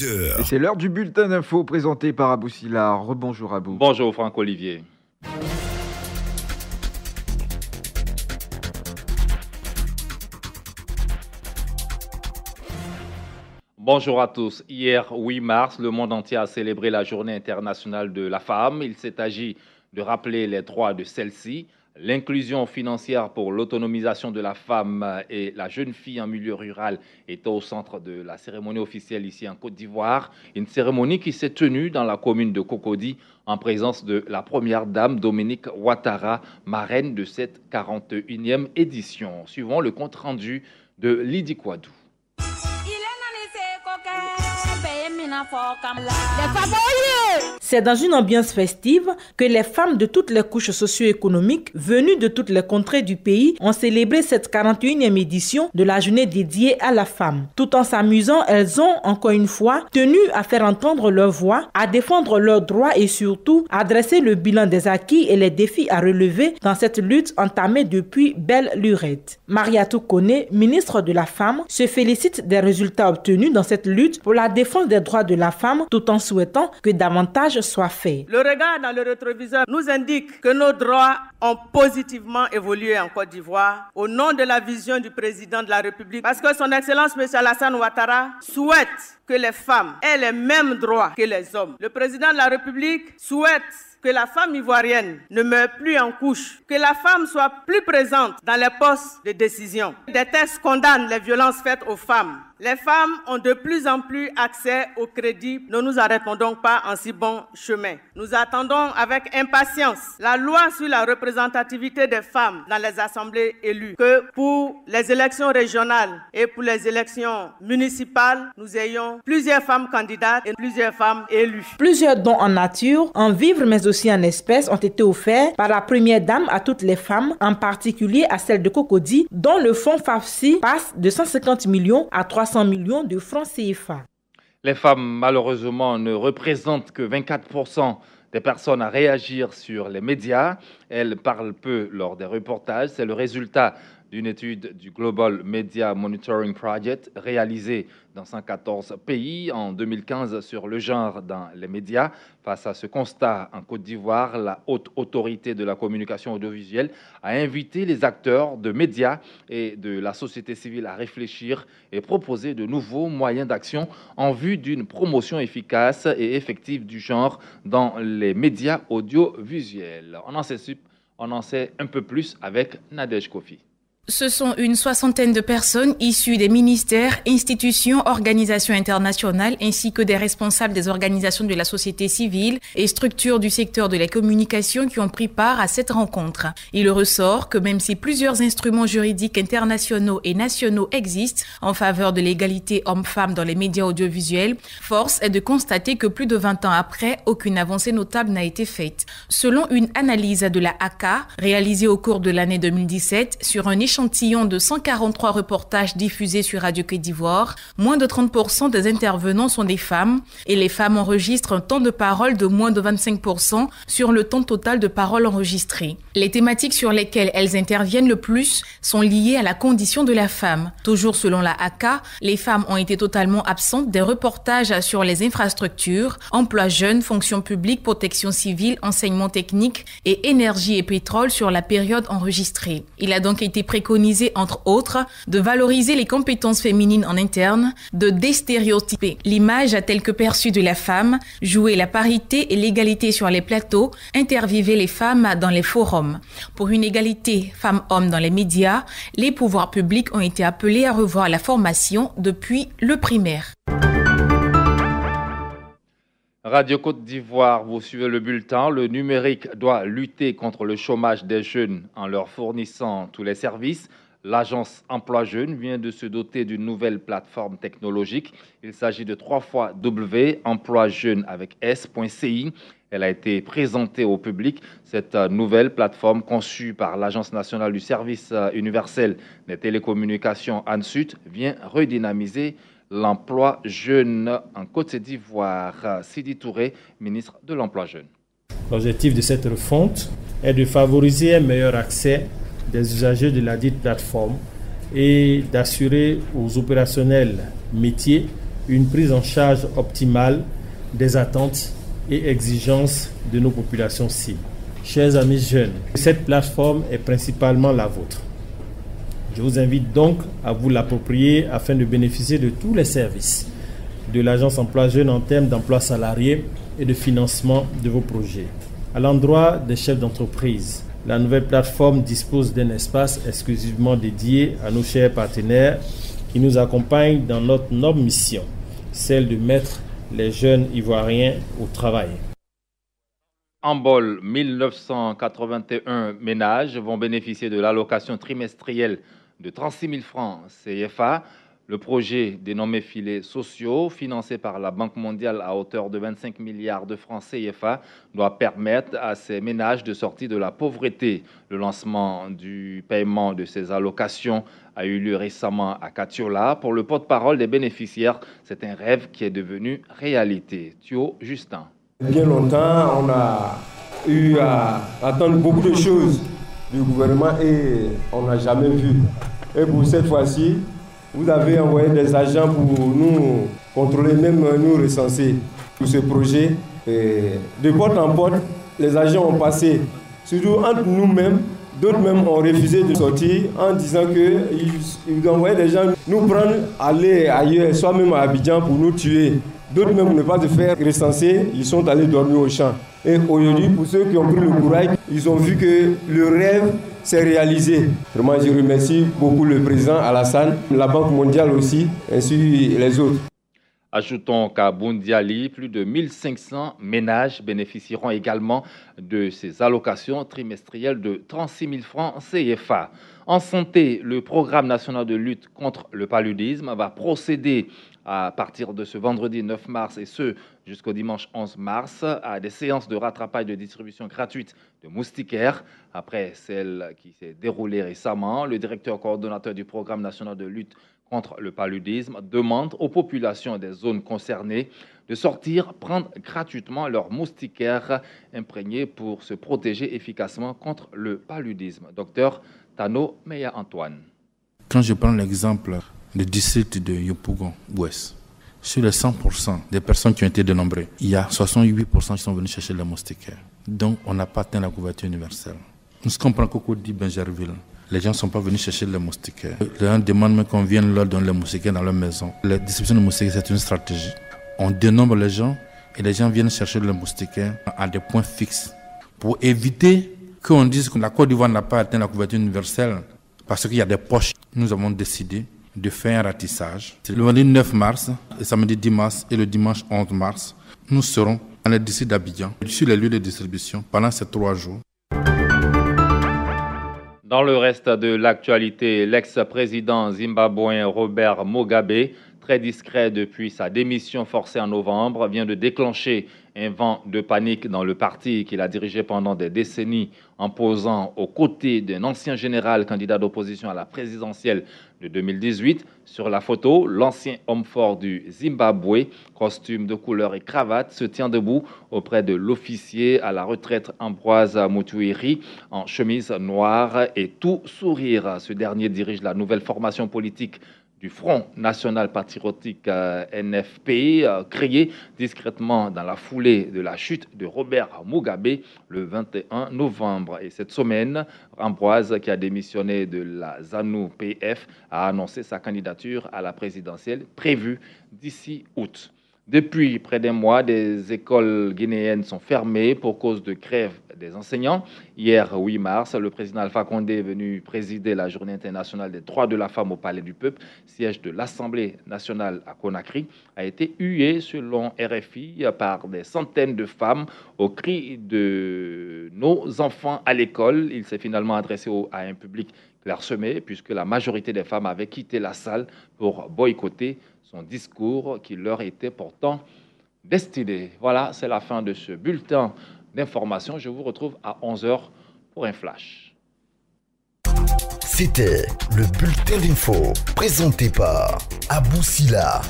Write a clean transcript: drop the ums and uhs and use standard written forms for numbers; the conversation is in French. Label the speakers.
Speaker 1: 6h.
Speaker 2: Et c'est l'heure du bulletin d'info présenté par Abou Silla. Rebonjour Abou.
Speaker 3: Bonjour Franck-Olivier. Bonjour à tous. Hier, 8 mars, le monde entier a célébré la Journée internationale de la femme. Il s'est agi de rappeler les droits de celle-ci, l'inclusion financière pour l'autonomisation de la femme et la jeune fille en milieu rural était au centre de la cérémonie officielle ici en Côte d'Ivoire. Une cérémonie qui s'est tenue dans la commune de Cocody en présence de la première dame Dominique Ouattara, marraine de cette 41e édition. Suivant le compte rendu de Lydie Kouadou.
Speaker 4: C'est dans une ambiance festive que les femmes de toutes les couches socio-économiques venues de toutes les contrées du pays ont célébré cette 41e édition de la journée dédiée à la femme. Tout en s'amusant, elles ont encore une fois tenu à faire entendre leur voix, à défendre leurs droits et surtout à dresser le bilan des acquis et les défis à relever dans cette lutte entamée depuis belle lurette. Mariatou Kone, ministre de la Femme, se félicite des résultats obtenus dans cette lutte pour la défense des droits de la femme tout en souhaitant que davantage soit fait.
Speaker 5: Le regard dans le rétroviseur nous indique que nos droits ont positivement évolué en Côte d'Ivoire au nom de la vision du président de la République parce que son Excellence M. Alassane Ouattara souhaite que les femmes aient les mêmes droits que les hommes. Le président de la République souhaite que la femme ivoirienne ne meure plus en couche, que la femme soit plus présente dans les postes de décision. Des textes condamnent les violences faites aux femmes. Les femmes ont de plus en plus accès au crédit. Ne nous arrêtons donc pas en si bon chemin. Nous attendons avec impatience la loi sur la représentativité des femmes dans les assemblées élues. Que pour les élections régionales et pour les élections municipales, nous ayons plusieurs femmes candidates et plusieurs femmes élues.
Speaker 4: Plusieurs dons en nature, en vivres mais aussi en espèces ont été offerts par la première dame à toutes les femmes, en particulier à celle de Cocody, dont le fonds FAFSI passe de 150 millions à 300 millions de francs CFA.
Speaker 3: Les femmes, malheureusement, ne représentent que 24% des personnes à réagir sur les médias. Elles parlent peu lors des reportages. C'est le résultat d'une étude du Global Media Monitoring Project réalisée dans 114 pays en 2015 sur le genre dans les médias. Face à ce constat, en Côte d'Ivoire, la haute autorité de la communication audiovisuelle a invité les acteurs de médias et de la société civile à réfléchir et proposer de nouveaux moyens d'action en vue d'une promotion efficace et effective du genre dans les médias audiovisuels. On en sait un peu plus avec Nadège Kofi.
Speaker 6: Ce sont une soixantaine de personnes issues des ministères, institutions, organisations internationales ainsi que des responsables des organisations de la société civile et structures du secteur de la communication qui ont pris part à cette rencontre. Il ressort que même si plusieurs instruments juridiques internationaux et nationaux existent en faveur de l'égalité homme-femme dans les médias audiovisuels, force est de constater que plus de 20 ans après, aucune avancée notable n'a été faite. Selon une analyse de la ACA réalisée au cours de l'année 2017 sur un échantillon de 143 reportages diffusés sur Radio Côte d'Ivoire, moins de 30% des intervenants sont des femmes et les femmes enregistrent un temps de parole de moins de 25% sur le temps total de parole enregistré. Les thématiques sur lesquelles elles interviennent le plus sont liées à la condition de la femme. Toujours selon la ACA, les femmes ont été totalement absentes des reportages sur les infrastructures, emploi jeunes, fonction publique, protection civile, enseignement technique et énergie et pétrole sur la période enregistrée. Il a donc été préconisé, entre autres, de valoriser les compétences féminines en interne, de déstéréotyper l'image telle que perçue de la femme, jouer la parité et l'égalité sur les plateaux, interviewer les femmes dans les forums. Pour une égalité femmes-hommes dans les médias, les pouvoirs publics ont été appelés à revoir la formation depuis le primaire.
Speaker 3: Radio Côte d'Ivoire, vous suivez le bulletin. Le numérique doit lutter contre le chômage des jeunes en leur fournissant tous les services. L'agence Emploi Jeunes vient de se doter d'une nouvelle plateforme technologique. Il s'agit de 3xW, Emploi Jeunes avec S.ci. Elle a été présentée au public. Cette nouvelle plateforme conçue par l'Agence nationale du service universel des télécommunications ANSUT vient redynamiser l'emploi jeune en Côte d'Ivoire. Sidi Touré, ministre de l'Emploi jeune.
Speaker 7: L'objectif de cette refonte est de favoriser un meilleur accès des usagers de la dite plateforme et d'assurer aux opérationnels métiers une prise en charge optimale des attentes et exigences de nos populations cibles. Chers amis jeunes, cette plateforme est principalement la vôtre. Je vous invite donc à vous l'approprier afin de bénéficier de tous les services de l'Agence Emploi Jeunes en termes d'emploi salarié et de financement de vos projets. À l'endroit des chefs d'entreprise, la nouvelle plateforme dispose d'un espace exclusivement dédié à nos chers partenaires qui nous accompagnent dans notre noble mission, celle de mettre les jeunes ivoiriens au travail.
Speaker 3: En Bol, 1981 ménages vont bénéficier de l'allocation trimestrielle de 36 000 francs CFA. Le projet dénommé Filets sociaux, financé par la Banque mondiale à hauteur de 25 milliards de francs CFA, doit permettre à ces ménages de sortir de la pauvreté. Le lancement du paiement de ces allocations a eu lieu récemment à Katiola. Pour le porte-parole des bénéficiaires, c'est un rêve qui est devenu réalité. Thio Justin.
Speaker 1: Bien longtemps, on a eu à attendre beaucoup de choses du gouvernement et on n'a jamais vu. Et pour cette fois-ci, vous avez envoyé des agents pour nous contrôler, même nous recenser pour ce projet. Et de porte en porte, les agents ont passé, surtout entre nous-mêmes. D'autres même ont refusé de sortir en disant qu'ils envoyaient des gens nous prendre, aller ailleurs, soit même à Abidjan pour nous tuer. D'autres même ne pas se faire recenser, ils sont allés dormir au champ. Et aujourd'hui, pour ceux qui ont pris le courage, ils ont vu que le rêve s'est réalisé. Vraiment, je remercie beaucoup le président Alassane, la Banque mondiale aussi, ainsi les autres.
Speaker 3: Ajoutons qu'à Boundiali, plus de 1500 ménages bénéficieront également de ces allocations trimestrielles de 36 000 francs CFA. En santé, le programme national de lutte contre le paludisme va procéder à partir de ce vendredi 9 mars et ce jusqu'au dimanche 11 mars à des séances de rattrapage de distribution gratuite de moustiquaires. Après celle qui s'est déroulée récemment, le directeur coordonnateur du programme national de lutte contre le paludisme demande aux populations des zones concernées de sortir prendre gratuitement leurs moustiquaires imprégnés pour se protéger efficacement contre le paludisme. Docteur Tano Meya Antoine.
Speaker 8: Quand je prends l'exemple du district de Yopougon-Ouest, sur les 100% des personnes qui ont été dénombrées, il y a 68% qui sont venus chercher les moustiquaires. Donc, on n'a pas atteint la couverture universelle. Nous comprenons qu'au dit Benjerville, les gens ne sont pas venus chercher les moustiquaires. Les gens demandent même qu'on vienne leur donner les moustiquaires dans leur maison. La distribution de moustiquaires, c'est une stratégie. On dénombre les gens et les gens viennent chercher les moustiquaires à des points fixes pour éviter qu'on dise que la Côte d'Ivoire n'a pas atteint la couverture universelle parce qu'il y a des poches. Nous avons décidé de faire un ratissage. Le vendredi 9 mars, le samedi 10 mars et le dimanche 11 mars, nous serons dans les districts d'Abidjan, sur les lieux de distribution pendant ces 3 jours.
Speaker 3: Dans le reste de l'actualité, l'ex-président zimbabwéen Robert Mugabe, très discret depuis sa démission forcée en novembre, vient de déclencher un vent de panique dans le parti qu'il a dirigé pendant des décennies en posant aux côtés d'un ancien général candidat d'opposition à la présidentielle de 2018. Sur la photo, l'ancien homme fort du Zimbabwe, costume de couleur et cravate, se tient debout auprès de l'officier à la retraite Ambroise Mutuiri en chemise noire et tout sourire. Ce dernier dirige la nouvelle formation politique du Front National Patriotique NFP, créé discrètement dans la foulée de la chute de Robert Mugabe le 21 novembre. Et cette semaine, Ambroise, qui a démissionné de la ZANU-PF, a annoncé sa candidature à la présidentielle prévue d'ici août. Depuis près d'un mois, des écoles guinéennes sont fermées pour cause de grève des enseignants. Hier, 8 mars, le président Alpha Condé est venu présider la Journée internationale des droits de la femme au Palais du Peuple, siège de l'Assemblée nationale à Conakry, a été hué, selon RFI, par des centaines de femmes au cri de nos enfants à l'école. Il s'est finalement adressé à un public clairsemé, puisque la majorité des femmes avaient quitté la salle pour boycotter son discours qui leur était pourtant destiné. Voilà, c'est la fin de ce bulletin d'information. Je vous retrouve à 11h pour un flash.
Speaker 9: C'était le bulletin d'info présenté par Abou Silla.